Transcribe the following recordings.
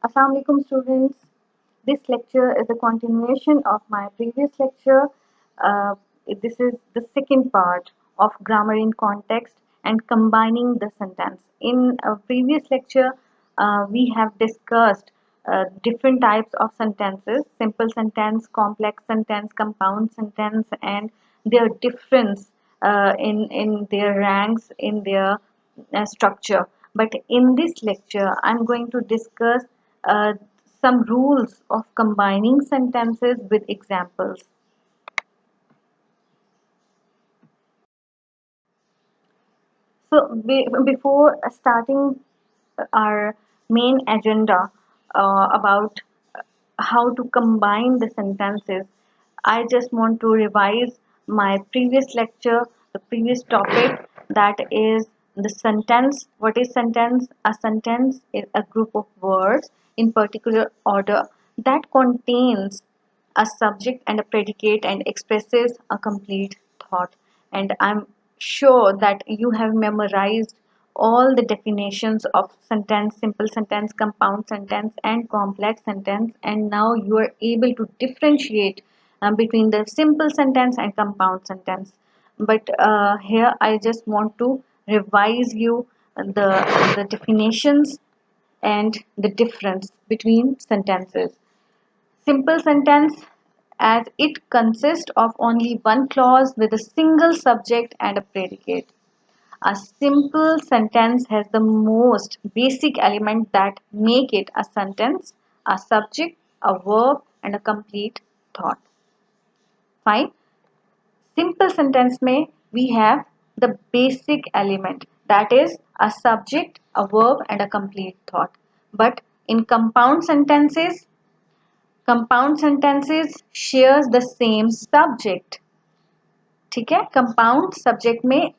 Assalamu alaikum students. This lecture is a continuation of my previous lecture. Uh, this is the second part of grammar in context and combining the sentence. In a previous lecture, we have discussed different types of sentences: simple sentence, complex sentence, compound sentence, and their difference in their ranks, in their structure. But in this lecture, I'm going to discuss uh, some rules of combining sentences with examples. So, before starting our main agenda about how to combine the sentences, I just want to revise my previous lecture, the previous topic, that is the sentence. What is sentence? A sentence is a group of words in particular order that contains a subject and a predicate and expresses a complete thought. And I'm sure that you have memorized all the definitions of sentence, simple sentence, compound sentence, and complex sentence, and now you are able to differentiate between the simple sentence and compound sentence. But here I just want to revise you the definitions and the difference between sentences. Simple sentence, as it consists of only one clause with a single subject and a predicate. A simple sentence has the most basic element that make it a sentence: a subject, a verb, and a complete thought. Fine. Simple sentence में we have the basic element, that is a subject, a verb, and a complete thought. But in compound sentences shares the same subject. ठीक है, compound subject में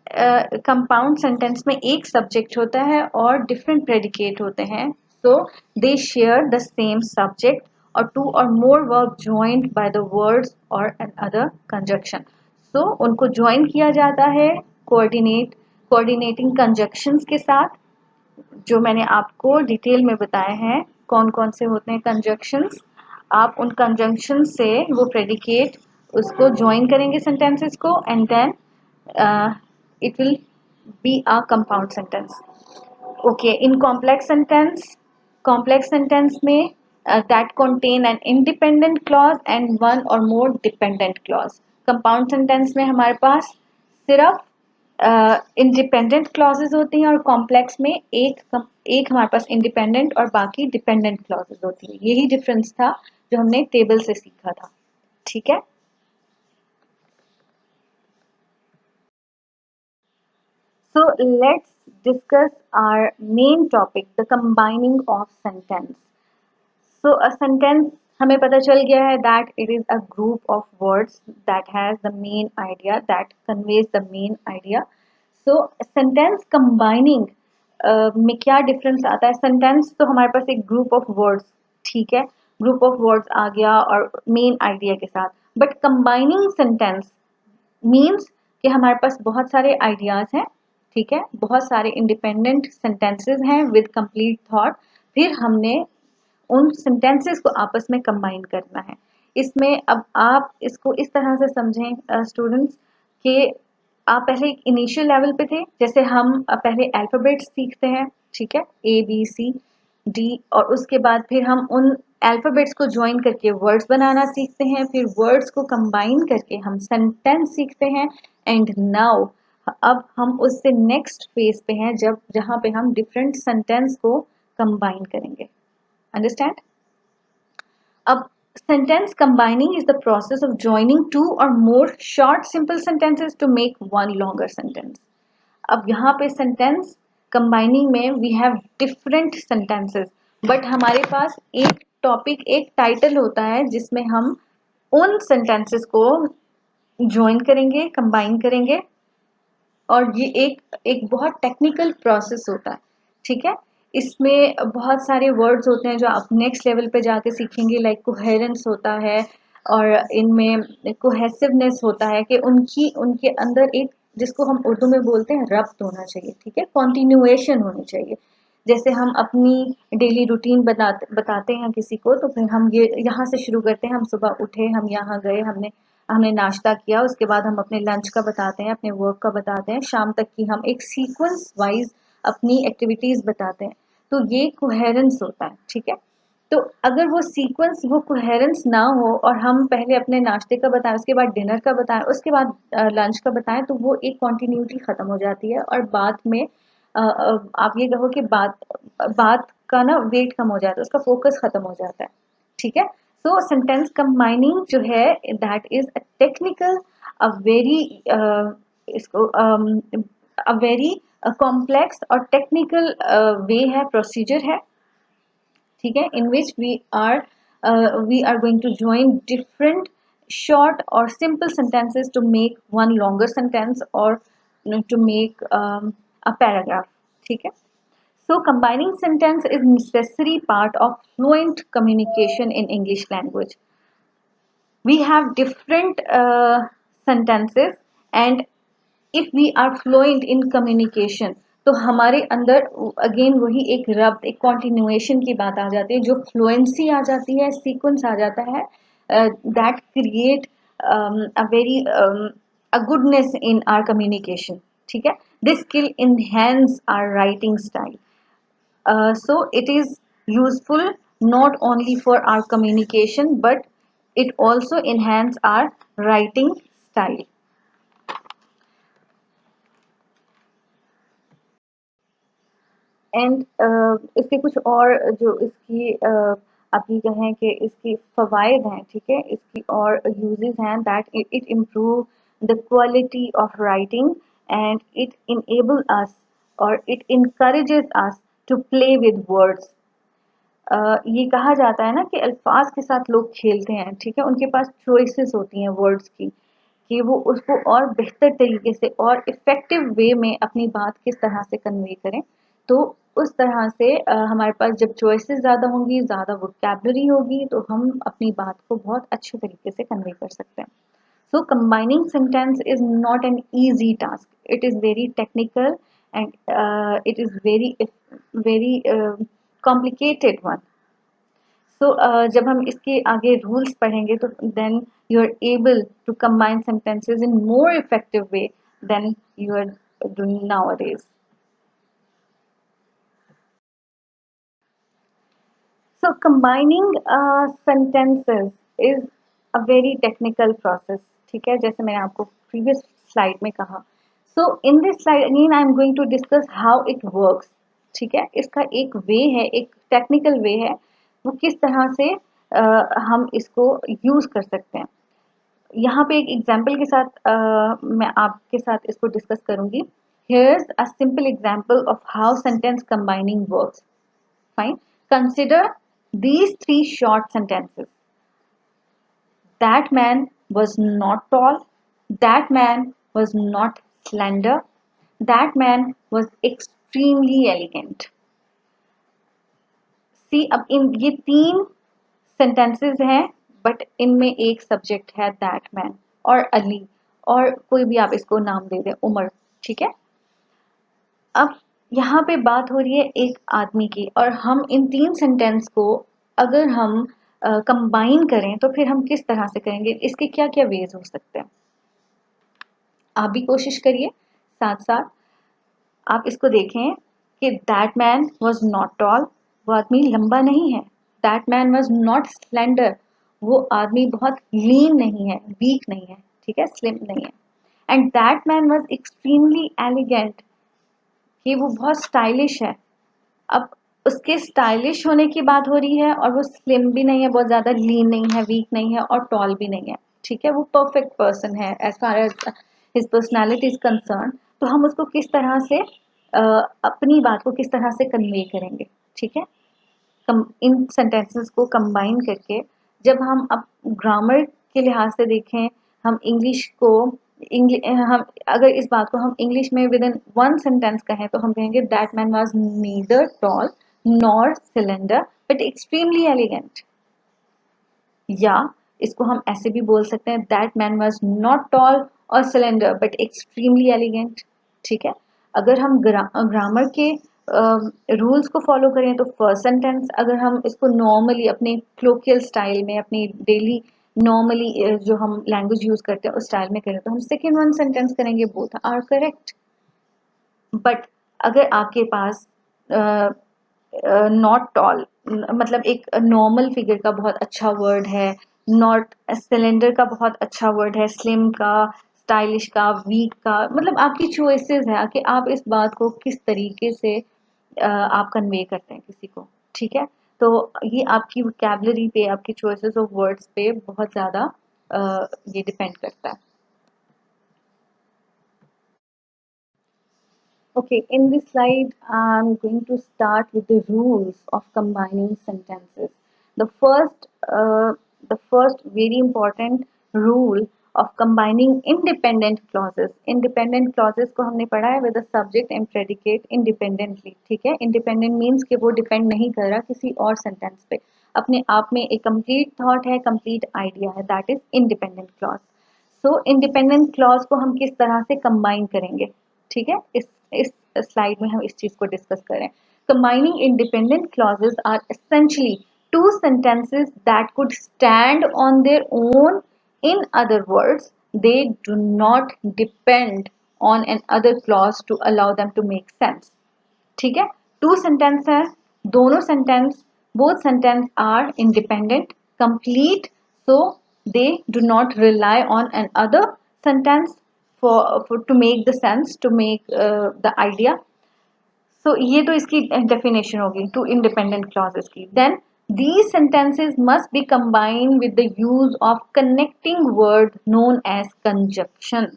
compound sentence में एक subject होता है और different predicate होते हैं. So they share the same subject or two or more verb joined by the words or an other conjunction. So उनको ज्वाइन किया जाता है कोऑर्डिनेटिंग कंजक्शंस के साथ, जो मैंने आपको डिटेल में बताए हैं कौन कौन से होते हैं कंजक्शंस. आप उन कंजंक्शन से वो प्रेडिकेट उसको ज्वाइन करेंगे सेंटेंसेस को, and then it will be a compound sentence. Okay, in complex sentence में that contain an independent clause and one or more dependent clause. Compound sentence में हमारे पास सिर्फ इंडिपेंडेंट क्लॉजेज होती हैं और कॉम्प्लेक्स में एक हमारे पास इंडिपेंडेंट और बाकी डिपेंडेंट क्लॉजेज होती है. यही डिफरेंस था जो हमने टेबल से सीखा था. ठीक है. So let's discuss our main topic, the combining of sentence. So a sentence हमें पता चल गया है that it is a group of words that has the main idea, that conveys the main idea. So sentence combining में क्या difference आता है? Sentence तो हमारे पास एक ग्रुप ऑफ वर्ड्स, ठीक है, ग्रुप ऑफ वर्ड्स आ गया और मेन आइडिया के साथ. बट कंबाइनिंग सेंटेंस मीन्स कि हमारे पास बहुत सारे आइडियाज हैं, ठीक है, बहुत सारे इंडिपेंडेंट सेंटेंसेस हैं विद कंप्लीट थॉट. फिर हमने उन सेंटेंसेस को आपस में कंबाइन करना है. इसमें अब आप इसको इस तरह से समझें स्टूडेंट्स कि आप पहले एक इनिशियल लेवल पे थे, जैसे हम पहले अल्फ़ाबेट्स सीखते हैं, ठीक है, ABCD, और उसके बाद फिर हम उन अल्फ़ाबेट्स को ज्वाइन करके वर्ड्स बनाना सीखते हैं, फिर वर्ड्स को कंबाइन करके हम सेंटेंस सीखते हैं. एंड नाउ अब हम उससे नेक्स्ट फेज पे हैं जहाँ पे हम डिफरेंट सेंटेंस को कंबाइन करेंगे. Understand? अब sentence combining is the process of joining two or more short simple sentences to make one longer sentence. अब यहाँ पे sentence combining में we have different sentences, but हमारे पास एक टॉपिक, एक टाइटल होता है जिसमें हम उन sentences को join करेंगे, combine करेंगे, और ये एक बहुत टेक्निकल प्रोसेस होता है. ठीक है, इसमें बहुत सारे वर्ड्स होते हैं जो आप नेक्स्ट लेवल पे जाके सीखेंगे, लाइक कोहेरेंस होता है और इनमें कोहेसिवनेस होता है कि उनके अंदर एक, जिसको हम उर्दू में बोलते हैं, रब्त होना चाहिए, ठीक है, कॉन्टिन्यूएशन होनी चाहिए. जैसे हम अपनी डेली रूटीन बताते हैं किसी को, तो फिर हम ये यहाँ से शुरू करते हैं, हम सुबह उठे, हम यहाँ गए, हमने हमने नाश्ता किया, उसके बाद हम अपने लंच का बताते हैं, अपने वर्क का बताते हैं, शाम तक की हम एक सीक्वेंस वाइज अपनी एक्टिविटीज बताते हैं। तो ये कोहेरेंस होता है, ठीक है। तो अगर वो सीक्वेंस, वो कोहेरेंस ना हो और हम पहले अपने नाश्ते का बताएं, उसके बाद डिनर का बताएं, उसके बाद लंच का बताएं, तो वो एक कॉन्टिन्यूटी खत्म हो जाती है और बाद में आप ये कहो कि बात बात का ना वेट कम हो जाता है, उसका फोकस खत्म हो जाता है, ठीक है। सो सेंटेंस कंबाइनिंग जो है, that is a technical, a very इसको अ वेरी कॉम्प्लेक्स और टेक्निकल वे है, प्रोसीजर है, ठीक है, in which we are going to join different short or simple sentences to make one longer sentence, or to make a paragraph, ठीक है। So combining sentence is necessary part of fluent communication in English language. We have different sentences, and if we are fluent in communication, तो हमारे अंदर again वही एक रब्त, एक continuation की बात आ जाती है, जो फ्लुएंसी आ जाती है, सीक्वेंस आ जाता है, that create a very a goodness in our communication, ठीक है। This skill enhance our writing style. So it is useful not only for our communication, but it also enhance our writing style. And इसके कुछ और जो इसकी अभी कहें कि इसकी फ़वाइद हैं, ठीक है, इसकी और यूजेस हैं, that it improve the quality of writing, and it enable us और it encourages us to play with words. ये कहा जाता है ना कि अल्फाज के साथ लोग खेलते हैं, ठीक है, उनके पास चॉइसेस होती हैं वर्ड्स की, कि वो उसको और बेहतर तरीके से और इफ़ेक्टिव वे में अपनी बात किस तरह से कन्वे करें. तो उस तरह से हमारे पास जब चॉइसेस ज़्यादा होंगी, ज़्यादा वोकैबलरी होगी, तो हम अपनी बात को बहुत अच्छे तरीके से कन्वे कर सकते हैं. So combining sentence is not an easy task. It is very technical, and it is very complicated one. So जब हम इसके आगे rules पढ़ेंगे, तो then you are able to combine sentences in more effective way than you are doing nowadays. So combining sentences is a very technical process. ठीक है, जैसे मैंने आपको previous slide में कहा. So in this slide again I am going to discuss how it works. ठीक है, इसका एक way है, एक technical way है, वो किस तरह से हम इसको use कर सकते हैं. यहाँ पे एक एग्जाम्पल के साथ मैं आपके साथ इसको डिस्कस करूंगी. Here's a simple example of how sentence combining works. Fine. Consider these three short sentences. That man was not tall. That man was not slender. That man was extremely elegant. See, अब इन ये तीन sentences हैं, but इनमें एक subject है that man और अली, और कोई भी आप इसको नाम दे दें, उमर, ठीक है. अब यहाँ पे बात हो रही है एक आदमी की, और हम इन तीन सेंटेंस को अगर हम कंबाइन करें, तो फिर हम किस तरह से करेंगे, इसके क्या क्या वेज हो सकते हैं. आप भी कोशिश करिए, साथ साथ आप इसको देखें कि that man was not toll, वो आदमी लंबा नहीं है. That man was not slender, वो आदमी बहुत लीन नहीं है, वीक नहीं है, ठीक है, स्लिम नहीं है. And that man was extremely elegant, कि वो बहुत स्टाइलिश है. अब उसके स्टाइलिश होने की बात हो रही है, और वो स्लिम भी नहीं है, बहुत ज़्यादा लीन नहीं है, वीक नहीं है, और टॉल भी नहीं है, ठीक है, वो परफेक्ट पर्सन है as far as his personality is concern. तो हम उसको किस तरह से अपनी बात को किस तरह से कन्वे करेंगे, ठीक है, इन सेंटेंसेस को कंबाइन करके. जब हम अब ग्रामर के लिहाज से देखें, हम इंग्लिश को हम अगर इस बात को हम इंग्लिश में विद इन वन सेंटेंस कहें, तो हम कहेंगे that man was neither tall nor slender but extremely elegant. या इसको हम ऐसे भी बोल सकते हैं, that man was not tall or slender but extremely elegant, ठीक है. अगर हम ग्रामर के रूल्स को फॉलो करें तो फर्स्ट सेंटेंस, अगर हम इसको नॉर्मली अपने क्लोकियल स्टाइल में, अपनी डेली नॉर्मली जो हम लैंग्वेज यूज करते हैं उस स्टाइल में करें तो हम सेकेंड वन सेंटेंस करेंगे, बोथ आर करेक्ट। बट अगर आपके पास नॉट टॉल, मतलब एक नॉर्मल फिगर का बहुत अच्छा वर्ड है, नॉट सिलेंडर का बहुत अच्छा वर्ड है, स्लिम का, स्टाइलिश का, वीक का, मतलब आपकी चॉइसेस है कि आप इस बात को किस तरीके से आप कन्वे करते हैं किसी को, ठीक है। तो ये आपकी वोकैबुलरी पे, आपकी चॉइसेस ऑफ वर्ड्स पे बहुत ज़्यादा ये डिपेंड करता है। Okay, in this slide, I'm going to start with the rules of combining sentences. The first, the first very important rule of combining independent clauses. Independent clauses को हमने पढ़ा है with the subject and predicate independently. ठीक है, independent means कि वो depend नहीं कर रहा किसी और sentence पे, अपने आप में एक complete thought है, complete idea है, that is independent clause. So independent clause को हम किस तरह से कंबाइन करेंगे, ठीक है, इस स्लाइड में हम इस चीज को डिस्कस करें। Combining independent clauses are essentially two sentences that could stand on their own, in other words they do not depend on an other clause to allow them to make sense. ठीक है, two sentence है, दोनों sentence, both sentence are independent, complete, so they do not rely on an other sentence for to make the sense, to make the idea. So ये तो इसकी definition होगी two independent clauses की। Then these sentences must be combined with the use of connecting word known as conjunction।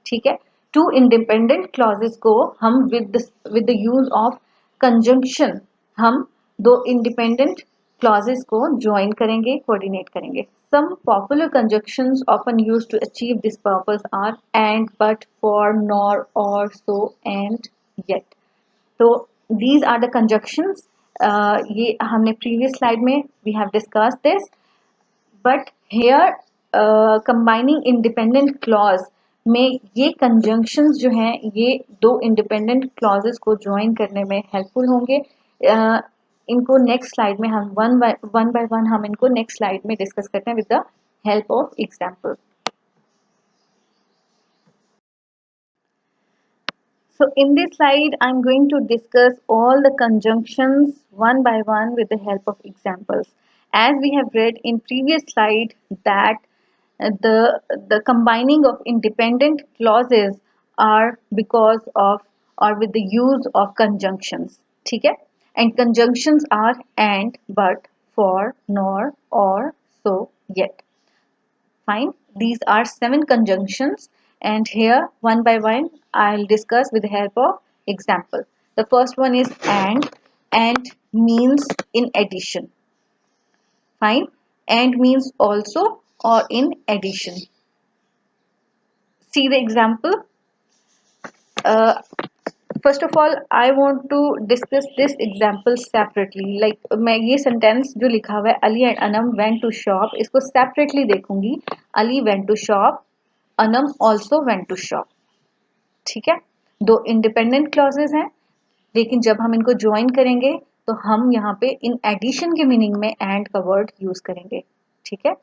ठीक है, to independent clauses को हम with the use of conjunction, हम दो इंडिपेंडेंट क्लॉजेस को ज्वाइन करेंगे, कोऑर्डिनेट करेंगे। Some popular conjunctions often used to achieve this purpose are and, but, for, nor, or, so, and, yet। तो these are the conjunctions। ये हमने previous slide में we have discussed this, but here combining independent clause में ये conjunctions जो हैं ये दो इंडिपेंडेंट क्लॉजेस को ज्वाइन करने में हेल्पफुल होंगे। इनको नेक्स्ट स्लाइड में हम वन बाय वन हम इनको नेक्स्ट स्लाइड में डिस्कस करते हैं with the help of example. So in this slide, I'm going to discuss all the conjunctions one by one with the help of examples. As we have read in previous slide that the combining of independent clauses are because of or with the use of conjunctions. ठीक है? And conjunctions are and, but, for, nor, or, so, yet. Fine. These are 7 conjunctions, and here one by one I'll discuss with the help of example. The first one is and. And means in addition. Fine. And means also or in addition. See the example. First of all, I want to discuss this example separately. Like मैं ये sentence जो लिखा हुआ है Ali and Anam went to shop, इसको separately देखूंगी। Ali went to shop, Anam also went to shop। ठीक है, दो इंडिपेंडेंट क्लॉजेज हैं, लेकिन जब हम इनको ज्वाइन करेंगे तो हम यहाँ पे इन एडिशन के मीनिंग में एंड का वर्ड यूज करेंगे। ठीक है,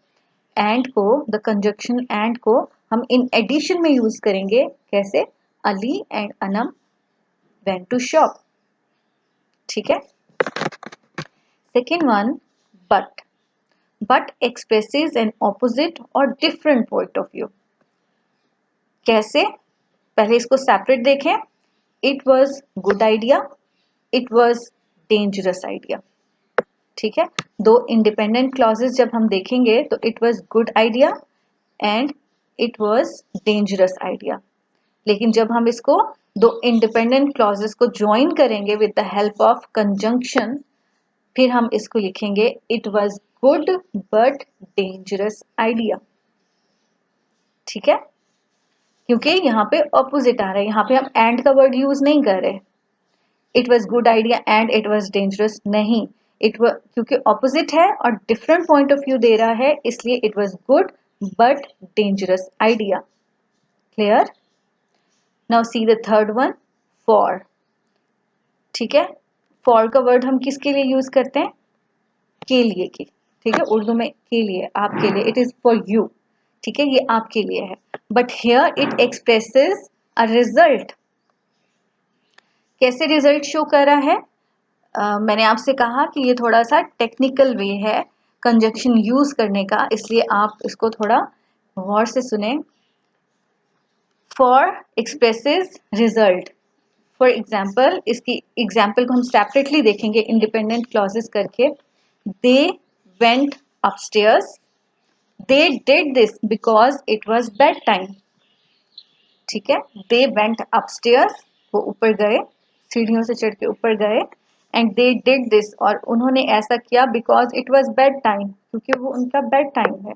एंड को, द कंजक्शन एंड को हम इन एडिशन में यूज करेंगे। कैसे? Ali and Anam went to shop। ठीक है, second one but। but expresses an opposite or different point of view। कैसे? पहले इसको सेपरेट देखें। It was good idea, it was dangerous idea. ठीक है, दो इंडिपेंडेंट क्लॉजेस जब हम देखेंगे तो it was good idea and it was dangerous idea. लेकिन जब हम इसको दो इंडिपेंडेंट क्लॉजेस को ज्वाइन करेंगे with the help of conjunction, फिर हम इसको लिखेंगे it was good but dangerous idea. ठीक है, क्योंकि यहाँ पे ऑपोजिट आ रहा है, यहाँ पे हम एंड का वर्ड यूज नहीं कर रहे। It was good idea and it was dangerous नहीं, क्योंकि ऑपोजिट है और डिफरेंट पॉइंट ऑफ व्यू दे रहा है, इसलिए it was good but dangerous idea. Clear? Now see the third one, for. ठीक है, फॉर का वर्ड हम किसके लिए यूज करते हैं, के लिए के, ठीक है, उर्दू में के लिए, आपके लिए, इट इज फॉर यू, ठीक है, ये आपके लिए है, but here it expresses a result. कैसे रिजल्ट शो कर रहा है? मैंने आपसे कहा कि ये थोड़ा सा टेक्निकल वे है कंजक्शन यूज करने का, इसलिए आप इसको थोड़ा गौर से सुने। For expresses result, for example, इसकी एग्जाम्पल को हम सेपरेटली देखेंगे इंडिपेंडेंट क्लॉजेस करके। They went upstairs, they did this because it was bed time, ठीक है, दे वेंट अपस्टेयर्स, वो ऊपर गए, सीढ़ियों से चढ़ के ऊपर गए, एंड दे डिड दिस, और उन्होंने ऐसा किया because it was bed time, क्योंकि वो उनका बेड टाइम है।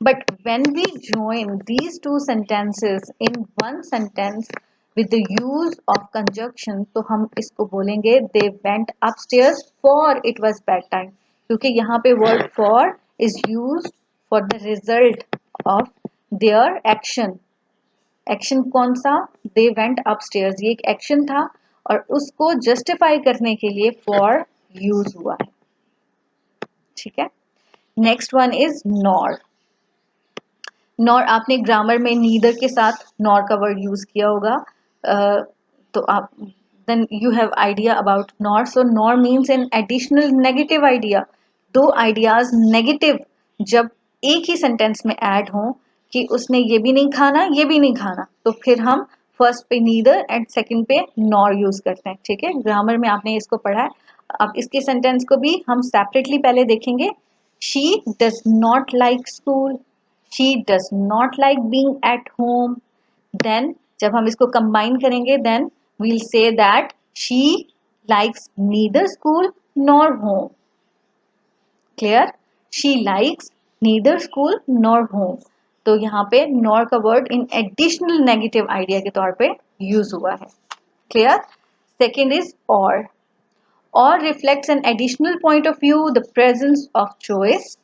But when we join these two sentences in one sentence with the use of conjunction, तो हम इसको बोलेंगे they went upstairs for it was bedtime, क्योंकि यहाँ पे word for is used for the result of their action। Action कौन सा? they went upstairs, ये एक एक्शन था और उसको जस्टिफाई करने के लिए for यूज हुआ है, ठीक है। Next one is nor। Nor आपने ग्रामर में नीदर के साथ नॉर का वर्ड यूज किया होगा, तो आप then you have idea about nor. So nor means an additional negative idea. दो आइडियाज नेगेटिव जब एक ही सेंटेंस में ऐड हों कि उसने ये भी नहीं खाना ये भी नहीं खाना, तो फिर हम फर्स्ट पे नीदर एंड सेकंड पे नॉर यूज करते हैं, ठीक है, ग्रामर में आपने इसको पढ़ा है। अब इसके सेंटेंस को भी हम सेपरेटली पहले देखेंगे। She does not like school, she does not like being at home, then जब हम इसको combine करेंगे then we'll say that she likes neither school nor home, clear, she likes neither school nor home, तो यहाँ पे nor का word in additional negative idea के तौर पे use हुआ है, clear। second is or reflects an additional point of view, the presence of choice।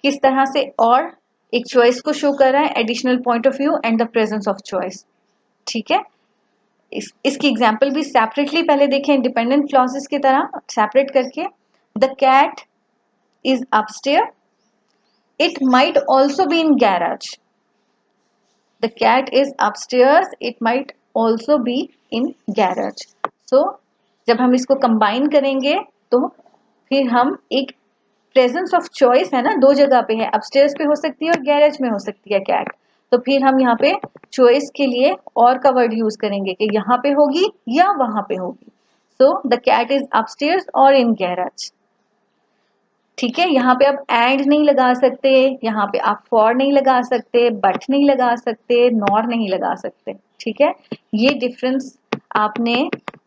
किस तरह से? और एक चॉइस को शो कर रहा है, additional point of view and the presence of choice, ठीक है। इसकी एग्जांपल भी सेपरेटली पहले देखें इंडिपेंडेंट क्लॉजेस की तरह सेपरेट करके। The cat is upstair, it might also be in garage. The cat is upstairs, it might also be in garage. So जब हम इसको कंबाइन करेंगे तो फिर हम एक प्रेजेंस ऑफ चॉइस है ना, दो जगह पे है, अपस्टेयर्स पे हो सकती है और गैरेज में हो सकती है कैट, तो फिर हम यहाँ पे चॉइस के लिए और का वर्ड यूज करेंगे कि यहाँ पे होगी या वहां पे होगी। So the cat is upstairs or in garage, ठीक है। यहाँ पे आप एंड नहीं लगा सकते, यहाँ पे आप फॉर नहीं लगा सकते, बट नहीं लगा सकते, नॉर नहीं लगा सकते, ठीक है। ये डिफरेंस आपने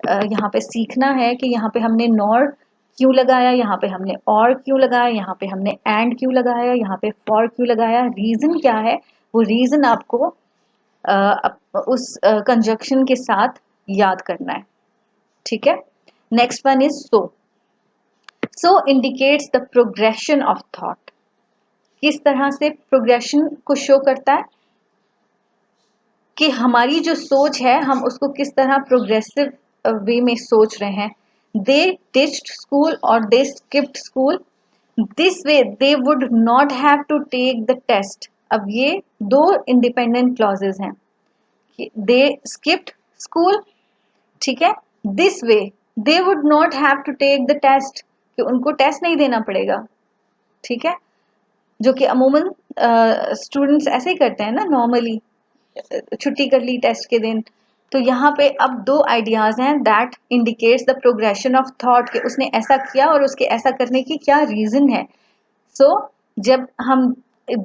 यहाँ पे सीखना है कि यहाँ पे हमने नॉर क्यों लगाया, यहाँ पे हमने और क्यों लगाया, यहाँ पे हमने एंड क्यों लगाया, यहाँ पे फॉर क्यों लगाया, रीजन क्या है, वो रीजन आपको उस कंजक्शन के साथ याद करना है, ठीक है। Next one is so indicates the progression of thought. किस तरह से प्रोग्रेशन को शो करता है कि हमारी जो सोच है हम उसको किस तरह प्रोग्रेसिव वे में सोच रहे हैं। दे डिच्ड स्कूल और they skipped school, this way they would not have to take the test. अब ये दो इंडिपेंडेंट क्लॉजेज हैं, दे स्किप्ड स्कूल, ठीक है, this way they would not have to take the test, कि उनको टेस्ट नहीं देना पड़ेगा, ठीक है, जो कि अमूमन स्टूडेंट्स ऐसे ही करते हैं ना नॉर्मली, छुट्टी कर ली टेस्ट के दिन। तो यहाँ पे अब दो आइडियाज हैं that indicates the progression of thought, कि उसने ऐसा किया और उसके ऐसा करने की क्या रीजन है। सो जब हम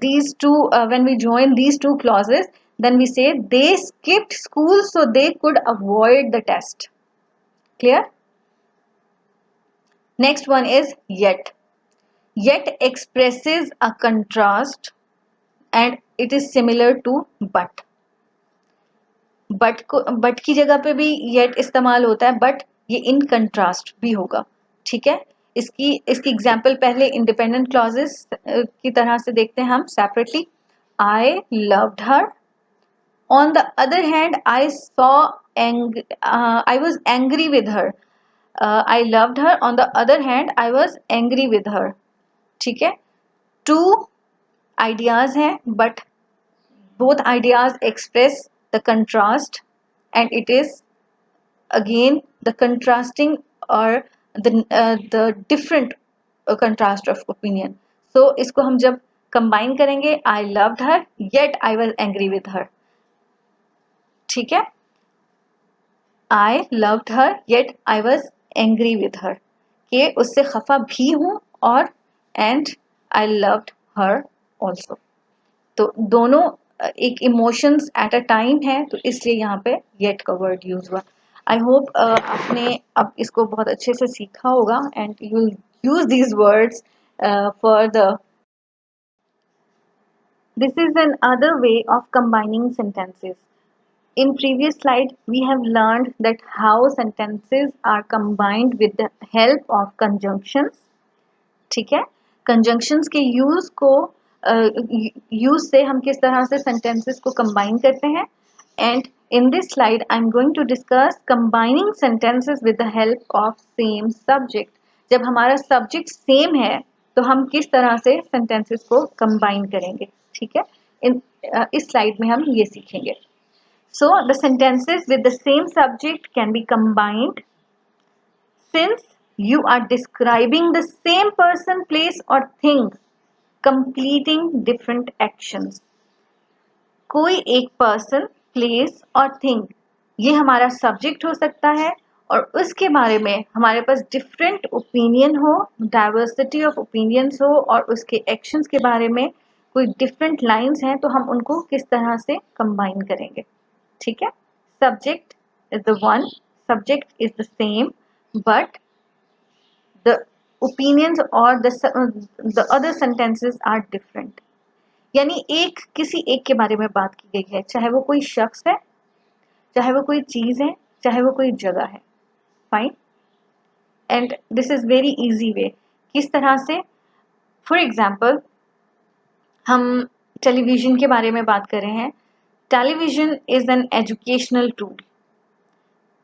these two when we join these two clauses then we say they skipped school so they could avoid the test, clear। next one is yet expresses a contrast and it is similar to but की जगह पे भी yet इस्तेमाल होता है, but ये in contrast भी होगा, ठीक है। इसकी एग्जांपल पहले इंडिपेंडेंट क्लॉजेस की तरह से देखते हैं हम separately. I loved her, on the other hand I saw I was angry with her. I loved her. On the other hand, I was angry with her. ठीक है, टू आइडियाज हैं, but both ideas express the contrast, and it is again the contrasting or the different contrast of opinion. So इसको हम जब combine करेंगे, I loved her yet I was angry with her. ठीक है, I loved her yet I was angry with her, कि उससे खफा भी हूँ और and I loved her also. तो दोनों एक इमोशंस एट अ टाइम है, तो इसलिए यहाँ पे येट का वर्ड यूज हुआ. आई होप आपने अब इसको बहुत अच्छे से सीखा होगा and you will use these words for the. This is an other way of combining sentences. In previous slide, we have learned that how sentences are combined with the help of conjunctions. ठीक है, conjunctions के use को use से हम किस तरह से sentences को कंबाइन करते हैं. And in this slide I am going to discuss combining sentences with the help of same subject. जब हमारा सब्जेक्ट सेम है तो हम किस तरह से सेंटेंसेस को कंबाइन करेंगे. ठीक है, इस स्लाइड में हम ये सीखेंगे. So the sentences with the same subject can be combined since you are describing the same person, place or thing completing different actions. कोई एक पर्सन, प्लेस और थिंग, ये हमारा सब्जेक्ट हो सकता है और उसके बारे में हमारे पास डिफरेंट ओपिनियन हो, डाइवर्सिटी ऑफ ओपिनियंस हो और उसके एक्शंस के बारे में कोई डिफरेंट लाइंस हैं, तो हम उनको किस तरह से कंबाइन करेंगे. ठीक है, subject is the one, subject is the same, but the opinions or the other sentences are different. यानी एक किसी एक के बारे में बात की गई है, चाहे वो कोई शख्स है, चाहे वो कोई चीज है, चाहे वो कोई जगह है. Fine. And this is very easy way. किस तरह से, फॉर एग्जाम्पल हम टेलीविजन के बारे में बात कर रहे हैं. Television is an educational tool.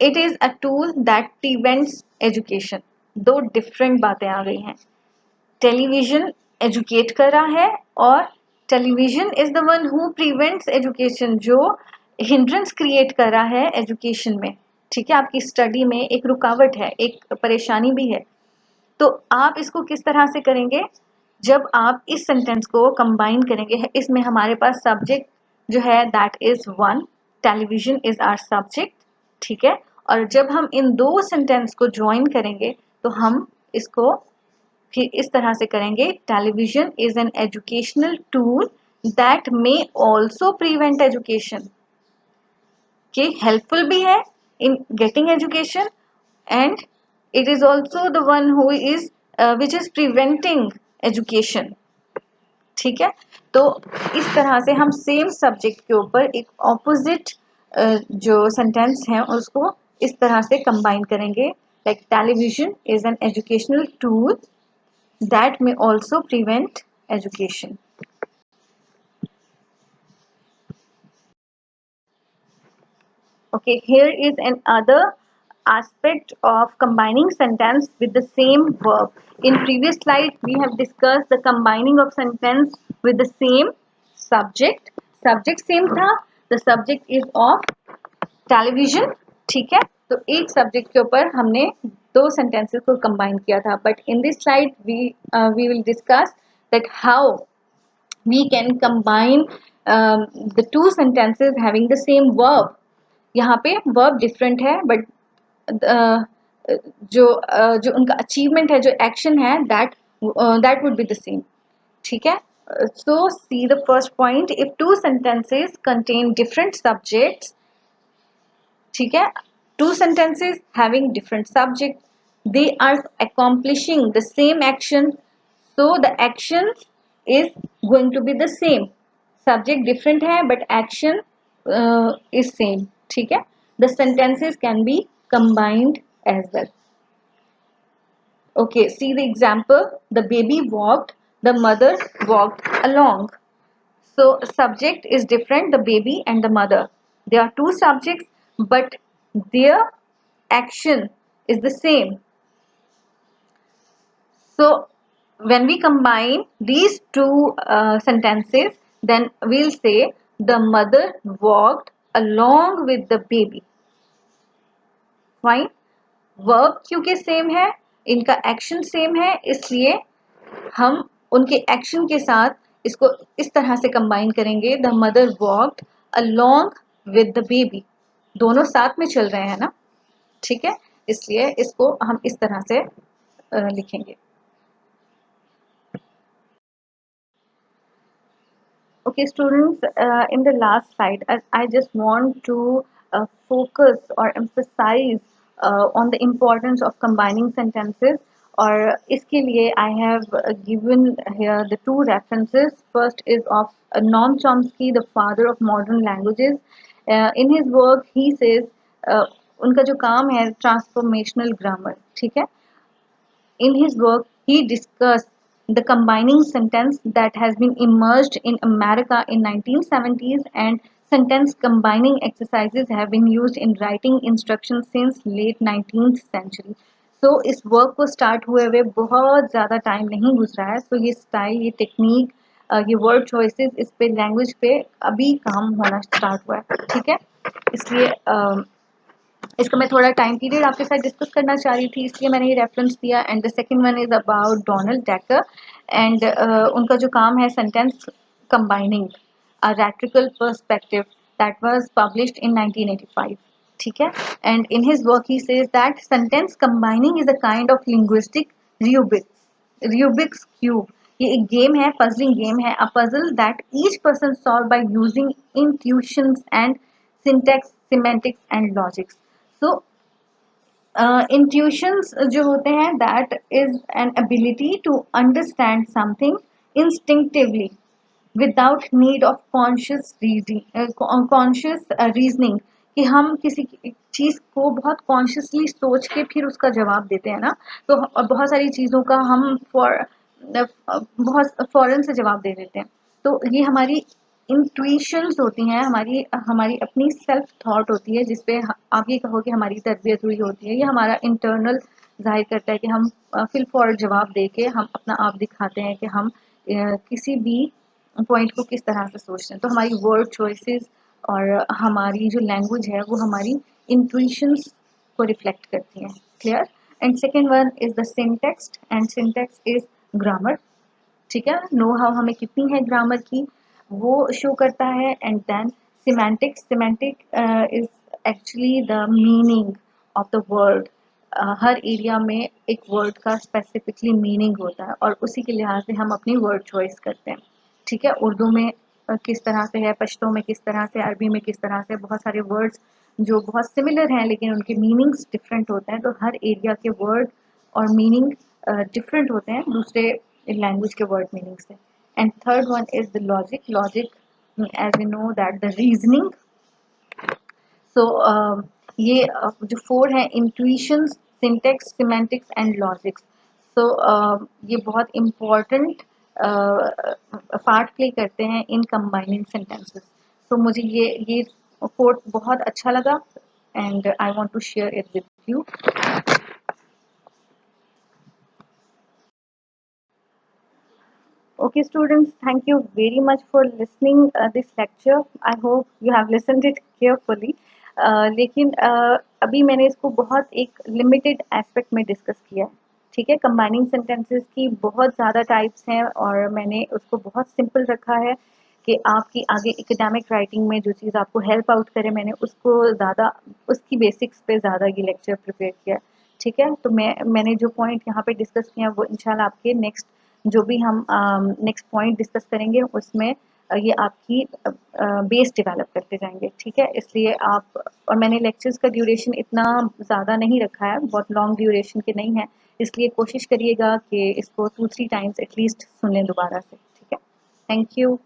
It is a tool that prevents education. दो डिफरेंट बातें आ गई हैं. टेलीविजन एजुकेट कर रहा है और television is the one who prevents education, जो हिंड्रेंस क्रिएट कर रहा है एजुकेशन में. ठीक है, आपकी स्टडी में एक रुकावट है, एक परेशानी भी है. तो आप इसको किस तरह से करेंगे, जब आप इस सेंटेंस को कंबाइन करेंगे. इसमें हमारे पास सब्जेक्ट जो है that is one, television is our subject. ठीक है, और जब हम इन दो सेंटेंस को ज्वाइन करेंगे तो हम इसको फिर इस तरह से करेंगे. Television is an educational tool that may also prevent education, कि हेल्पफुल भी है in getting education and it is also the one who is which is preventing education. ठीक है, तो इस तरह से हम सेम सब्जेक्ट के ऊपर एक ऑपोजिट जो सेंटेंस है उसको इस तरह से कंबाइन करेंगे. Like television is an educational tool that may also prevent education. Okay, here is another aspect of combining sentence with the same verb. In previous slide, we have discussed the combining of sentence with the same subject. Subject same था, the subject is of television. ठीक है, तो एक subject के ऊपर हमने दो sentences को कंबाइन किया था. But in this slide we will discuss that how we can combine the two sentences having the same verb. यहाँ पे वर्ब डिफरेंट है बट जो उनका अचीवमेंट है, जो एक्शन है, that would be the same. ठीक है, so see the first point. If two sentences contain different subjects, ठीक है, two sentences having different subject, they are accomplishing the same action, so the action is going to be the same. Subject different है but action is same. ठीक है, the sentences can be combined as well. Okay, see the example. The baby walked, the mother walked along. So subject is different, the baby and the mother. There are two subjects but their action is the same. So when we combine these two sentences, then we'll say the mother walked along with the baby. Fine. Verb क्योंकि same है, इनका action same है, इसलिए हम उनके action के साथ इसको इस तरह से कंबाइन करेंगे, the mother walked along with the baby. दोनों साथ में चल रहे हैं ना, ठीक है, इसलिए इसको हम इस तरह से लिखेंगे। Okay, students, in the last slide, I just want to focus or emphasize on the importance of combining sentences. और इसके लिए I have given here the two references. First is of Noam Chomsky, the father of modern languages. In his work, he says उनका जो काम है transformational grammar, ठीक है। In his work, he discussed the combining sentence that has been emerged in America in 1970s, and sentence combining exercises have been used in writing instructions since late 19th century. So इस work को start हुए हुए बहुत ज़्यादा time नहीं गुजरा है, so ये स्टाइल, ये टेक्निक, ये वर्ड चॉइसेस, इस पे लैंग्वेज पे अभी काम होना स्टार्ट हुआ है, ठीक है। इसलिए इसका मैं थोड़ा टाइम पीरियड आपके साथ डिस्कस करना चाह रही थी, इसलिए मैंने ये रेफरेंस दिया। And the second one is about Donald Daiker, and उनका जो काम है sentence combining a rhetorical perspective, that was published in 1985, ठीक है। And in his work he says that sentence combining is a kind of linguistic Rubik's cube. ये एक game है, puzzling game है, a puzzle that each person solve by using intuitions and syntax, semantics and logics. So intuitions जो होते हैं, that is an ability to understand something instinctively without need of conscious reading, conscious reasoning, कि हम किसी चीज़ को बहुत consciously सोच के फिर उसका जवाब देते हैं ना, तो बहुत सारी चीज़ों का हम बहुत फ़ौरन से जवाब दे देते हैं। तो ये हमारी इंट्यूशंस होती हैं, हमारी हमारी अपनी सेल्फ थॉट होती है, जिसपे आप ये कहो कि हमारी तरबियत हुई होती है। ये हमारा इंटरनल जाहिर करता है कि हम फिल फॉर जवाब दे के हम अपना आप दिखाते हैं कि हम किसी भी पॉइंट को किस तरह से सोचते हैं। तो हमारी वर्ड चॉइसेस और हमारी जो लैंग्वेज है वो हमारी इंट्यूशंस को रिफ्लेक्ट करती हैं। Clear. And second one is the syntax, and syntax is grammar, ठीक है। नो हाउ हमें कितनी है ग्रामर की वो शो करता है। And then semantics, semantic is actually the meaning of the word. हर एरिया में एक वर्ड का स्पेसिफिकली मीनिंग होता है और उसी के लिहाज से हम अपनी वर्ड चॉइस करते हैं, ठीक है। उर्दू में किस तरह से है, पश्तो में किस तरह से, अरबी में किस तरह से, बहुत सारे वर्ड्स जो बहुत सिमिलर हैं लेकिन उनके मीनिंग्स डिफरेंट होते हैं। तो हर एरिया के वर्ड और मीनिंग डिफरेंट होते हैं दूसरे लैंग्वेज के वर्ड मीनिंग से। And third one is the logic, logic as we know that the reasoning. So ये जो फोर हैं, intuition, syntax, semantics and logics. So ये बहुत इम्पॉर्टेंट पार्ट प्ले करते हैं इन कंबाइनिंग सेंटेंसेस। तो मुझे ये कोट बहुत अच्छा लगा and I want to share it with you. Okay, students, thank you very much for listening this lecture. I hope you have listened it carefully. लेकिन अभी मैंने इसको बहुत एक लिमिटेड एस्पेक्ट में डिस्कस किया है, ठीक है। कंबाइनिंग सेंटेंसेस की बहुत ज़्यादा टाइप्स हैं और मैंने उसको बहुत सिंपल रखा है कि आपकी आगे एकेडमिक राइटिंग में जो चीज़ आपको हेल्प आउट करे, मैंने उसको ज़्यादा उसकी बेसिक्स पे ज़्यादा ये लेक्चर प्रिपेयर किया, ठीक है। तो मैंने जो पॉइंट यहाँ पे डिस्कस किया वो इंशाल्लाह आपके नेक्स्ट जो भी हम नेक्स्ट पॉइंट डिस्कस करेंगे उसमें ये आपकी बेस डेवलप करते जाएंगे, ठीक है। इसलिए आप, और मैंने लेक्चर्स का ड्यूरेशन इतना ज़्यादा नहीं रखा है, बहुत लॉन्ग ड्यूरेशन के नहीं है, इसलिए कोशिश करिएगा कि इसको 2-3 टाइम्स एटलीस्ट सुन लें दोबारा से, ठीक है। Thank you.